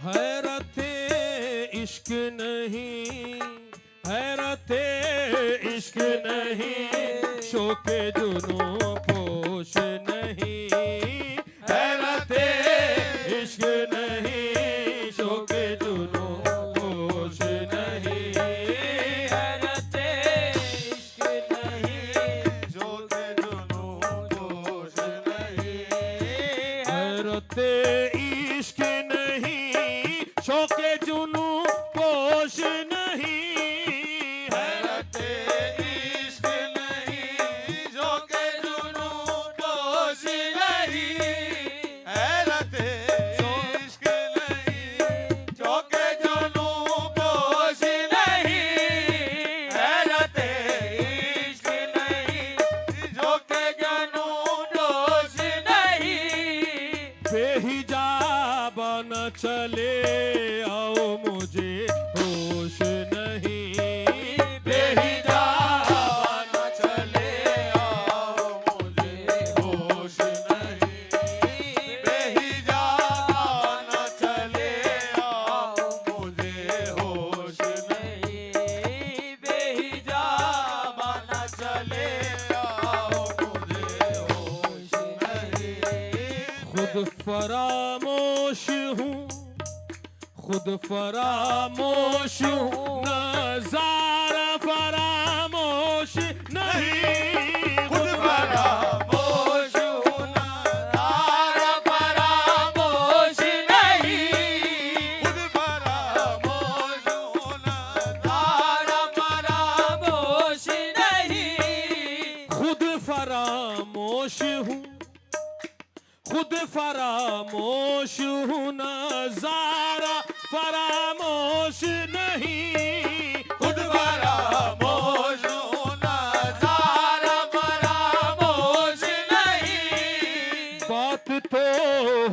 हैरते इश्क नहीं, हैरते इश्क नहीं, शोके जुनून पोश नहीं, हैरते इश्क नहीं, शोके जुनून पोश नहीं, हैरते इश्क नहीं, शोके जुनून पोश नहीं, हैरते इश्क नहीं, शोके जुनून पोश नहीं, हैरते इश्क नहीं, शोके जुनून पोश नहीं, हैरते इश्क नहीं, शोके जुनून पोश नहीं, हैरते इश्क नहीं, शोके जुनून पोश नहीं, बेहिजाब न चले आओ मुझे होश नहीं, बेहिजाब न चले आओ मुझे होश नहीं, बेहिजाब न चले आओ मुझे होश नहीं, बेहिजाब न चले आओ मुझे होश नहीं, खुद फरामोश हूँ, खुद फरामोश हूँ, नज़ारा फरामोश नहीं, खुद फरामोश हूँ, नज़ारा फरामोश नहीं, खुद फरामोश हूँ, नज़ारा फरामोश नहीं, खुद फरामोश हूँ, खुद फरामोश हूँ, नज़ारा फरामोश नहीं, खुद फरामोश हूँ, नज़ारा फरामोश नहीं, बात तो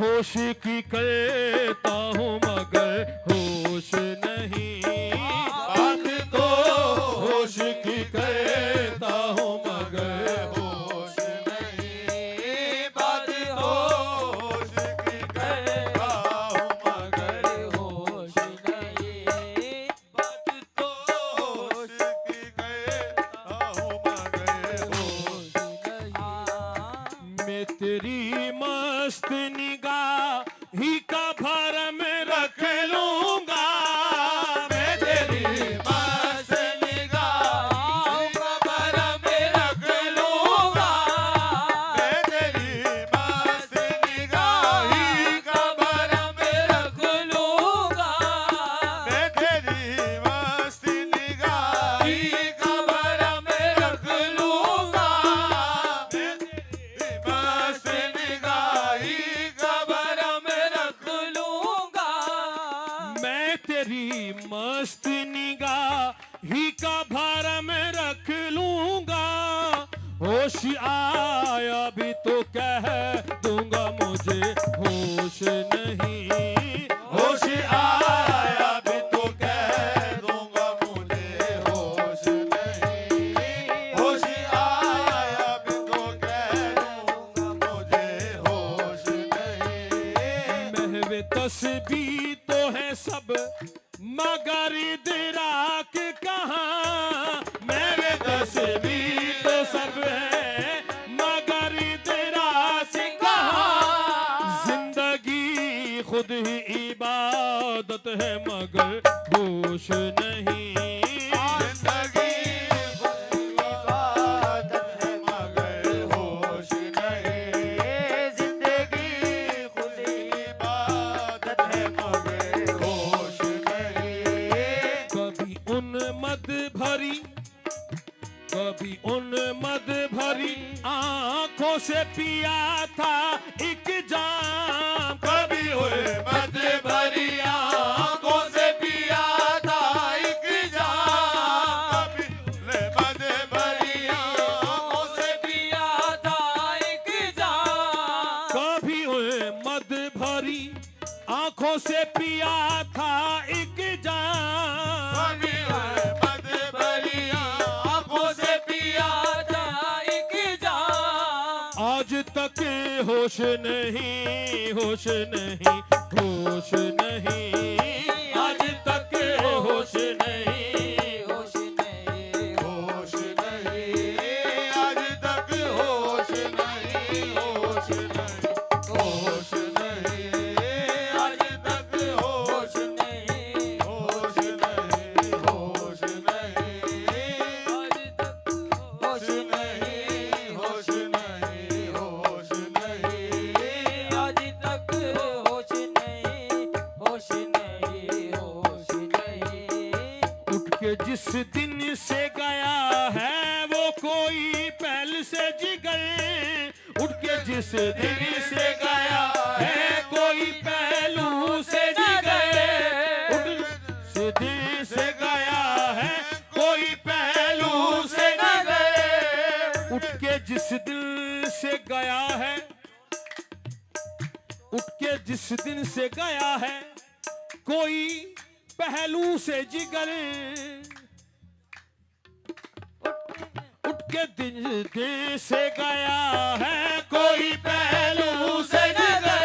होश की करता हूँ मगर होश नहीं, बात तो होश की करता हूँ मगर होश नहीं, बात तो होश की करता हूँ मगर होश नहीं, बात तो होश की करता हूँ मगर होश नहीं, मैं तेरी मस्त निगाह ही का भरम रख लूंगा, मैं तेरी मस्त निगाह का भरम रख लूंगा, मैं तेरी मस्त निगाह का भरम रख लूंगा, मैं तेरी मस्त निगाह का भरम रख लूंगा, मैं तेरी मस्त निगाह का भरम रख लूंगा, मैं तेरी मस्त निगाह ही का भरम रख लूंगा, होश आया भी तो कह दूंगा मुझे होश नहीं, होश आया भी तो कह दूंगा मुझे होश नहीं, होश आया भी तो कह दूंगा मुझे होश नहीं, महवे तस्बीह तो है सब मगर इदराक कहाँ, महवे तस्बीह तो सब है मगर इदराक कहाँ, जिंदगी खुद ही इबादत है मगर होश नहीं, जिंदगी खुद इबादत है मगर होश नहीं, जिंदगी खुद इबादत है मगर होश नहीं, कभी उन्मद भरी, कभी उन्मद भरी आंखों से पिया था एक जाम, कभी हुए मद भरी आंखों से पिया था एक जाम, कभी हुए मद भरी आंखों से पिया था एक जाम, कभी उन्मद भरी आंखों से पिया था एक जाम, कभी हुए मद भरी आंखों से पिया था एक जाम, आज तक होश होश नहीं, होश नहीं, होश नहीं, आज तक होश नहीं, होश नहीं, होश नहीं, आज तक होश नहीं, होश नहीं, होश नहीं, आज तक होश नहीं, होश नहीं, होश नहीं, आज तक होश नहीं, होश नहीं, होश नहीं, आज तक होश नहीं, होश नहीं, होश नहीं। उठ के जिस दिन से गया है वो कोई पहल से जिगर, उठ के जिस दिन से गया है कोई पहलू से जिगर, उठ जिस दिन से गया है कोई पहलू से जिगर, उठ के जिस दिल से गया है, उठ के जिस दिन से गया है कोई पहलू से जिगर, उठ के दिल से गया है कोई पहलू से जिगर,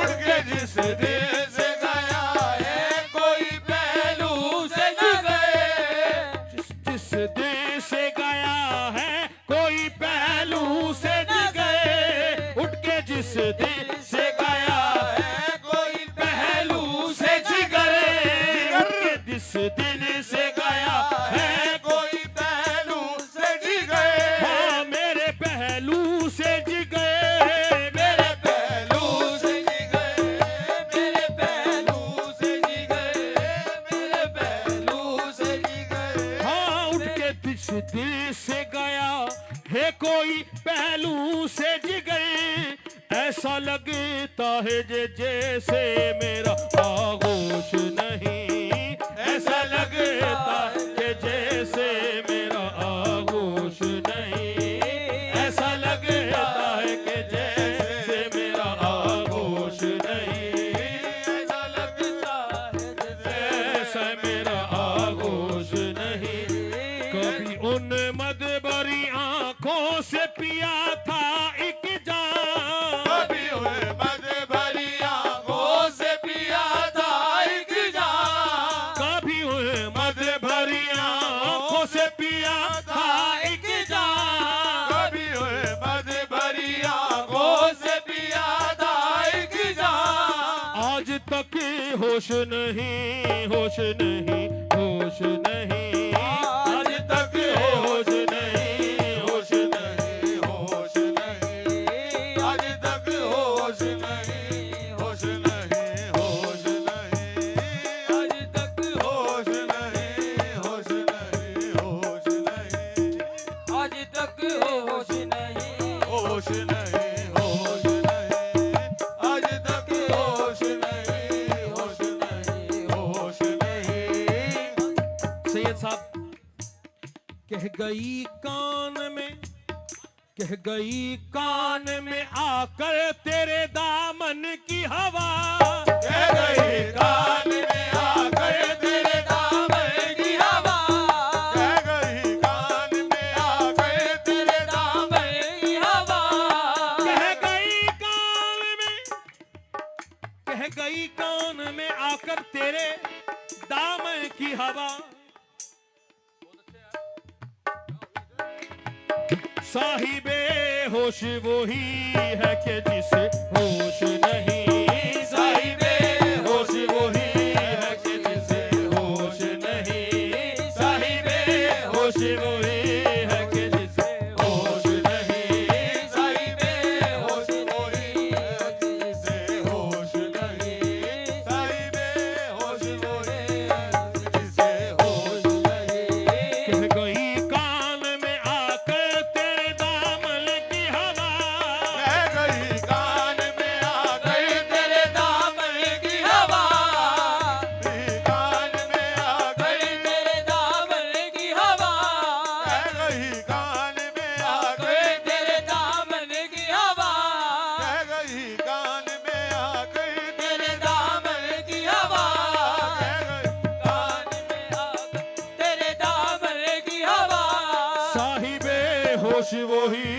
उठ के जिस दिल से गया है कोई पहलू से जिगर, जिस दिल से गया है कोई पहलू से जिगर, उठ के जिस दिल से गया है कोई पहलू से जिगर, उठ के जिस दिन से गया है कोई पहलू से जिगर, हाँ मेरे पहलू से जिगर, मेरे पहलू से जिगर, मेरे पहलू से जिगर, मेरे पहलू से जिगर, हाँ उठ के जिस दिल से गया है कोई पहलू से जिगर, ऐसा लगता है जैसे मेरा आगोश नहीं, ऐसा लगता है कि जैसे मेरा आगोश नहीं, ऐसा लगता है कि जैसे मेरा आगोश नहीं, ऐसा लगता है ऐसा मेरा आगोश नहीं। कभी उन मदबरी आंखों से पिया था एक जाम, कभी हुए मद भरी आंखों से पिया था एक जाम, कभी उन मदबरी आंखों से पिया था एक जाम, कभी हुए मद भरी आंखों से पिया था एक जाम, आज तक होश नहीं, होश नहीं, होश नहीं, आज तक होश नहीं, होश नहीं, होश नहीं, आज तक होश नहीं, होश नहीं, होश नहीं, आज तक होश नहीं, होश नहीं, होश नहीं, आज तक होश नहीं, होश नहीं, होश नहीं, आज तक होश नहीं, होश नहीं, होश नहीं। सैयद साहब कह गई कान में, कह गई कान में आकर तेरे दामन की हवा, कह गई कान में आकर तेरे दामन की हवा, कह गई कान में आकर तेरे दामन की हवा, कह गई कान में, कह गई कान में आकर तेरे दामन की हवा, साहिबे होश वही है कि जिसे होश नहीं, साहिबे होश वही है कि जिसे होश नहीं, साहिबे होश वही है कि जिसे होश नहीं, साहिबे होश वही है जिसे होश नहीं, साहिबे होश वही है जिसे होश नहीं। कह गई कान में आकर तेरे दामन की हवा, कह गई कान में आकर तेरे दामन की हवा, कान में आकर तेरे दामन की हवा, कह गई कान में आकर तेरे दामन की हवा, कह गई कान में आकर तेरे दामन की हवा, कह गई कान में आकर तेरे दामन की हवा, साहिबे होश वही